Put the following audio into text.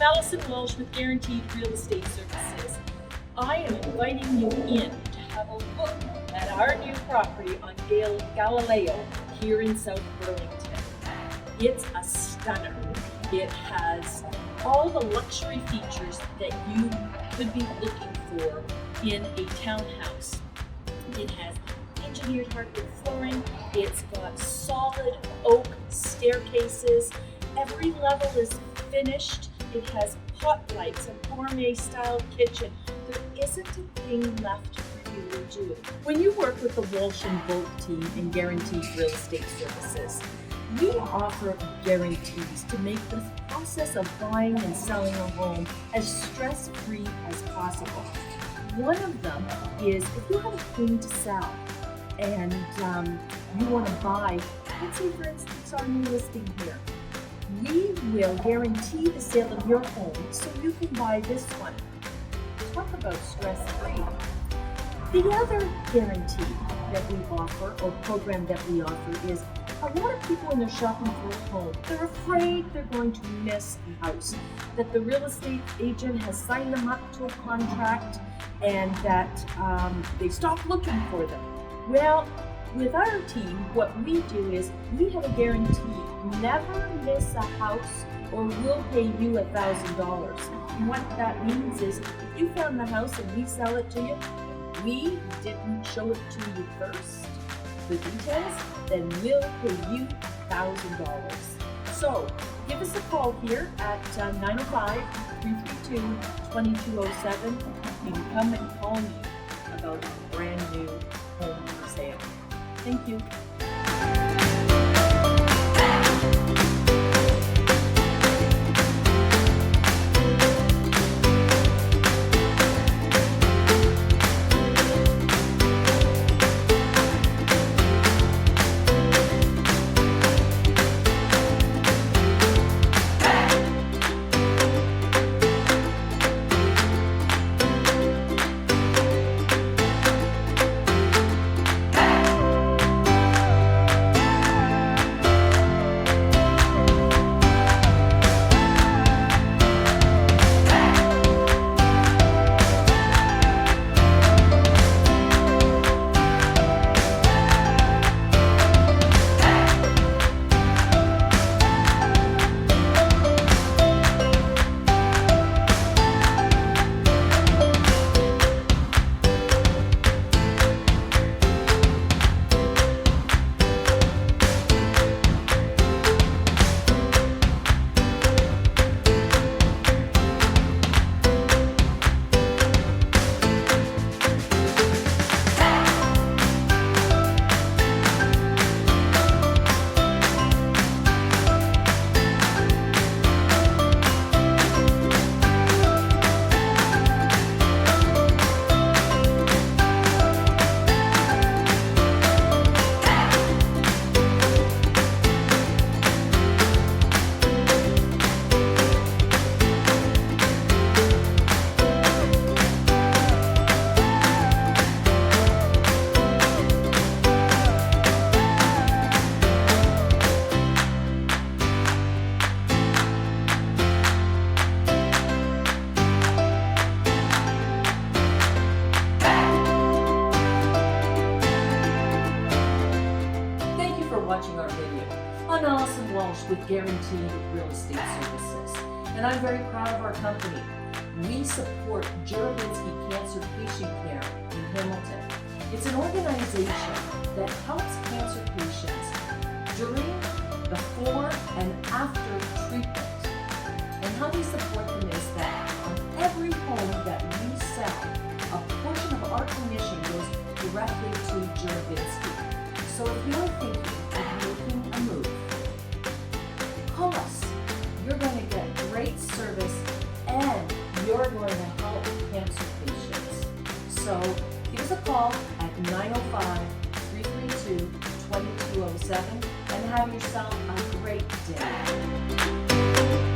I'm Alison Walsh with Guaranteed Real Estate Services. I am inviting you in to have a look at our new property on Galileo here in South Burlington. It's a stunner. It has all the luxury features that you could be looking for in a townhouse. It has engineered hardwood flooring. It's got solid oak staircases. Every level is finished. It has potlights, a gourmet-style kitchen. There isn't a thing left for you to do. When you work with the Walsh and Bolt team in Guaranteed Real Estate Services, we offer guarantees to make the process of buying and selling a home as stress-free as possible. One of them is if you have a home to sell and you want to buy, let's say for instance our new listing here, we will guarantee the sale of your home so you can buy this one. Talk about stress-free. The other guarantee that we offer, or program that we offer, is a lot of people when they're shopping for a home, they're afraid they're going to miss a house, that the real estate agent has signed them up to a contract and that they stop looking for them. Well, with our team, what we do is we have a guarantee. Never miss a house or we'll pay you $1,000. And what that means is if you found the house and we sell it to you, and we didn't show it to you first, the details, then we'll pay you $1,000. So give us a call here at 905-332-2207. You can come and call me about a brand new home for sale. Thank you. Watching our video. I'm Alison Walsh with Guaranteed Real Estate Services, and I'm very proud of our company. We support Jurabinsky Cancer Patient Care in Hamilton. It's an organization that helps cancer patients during, before, and after treatment. And how we support them is that on every home that we sell, a portion of our commission goes directly to Jurabinsky. So if you're thinking of making a move, call us. You're going to get great service and you're going to help cancer patients. So give us a call at 905-332-2207 and have yourself a great day.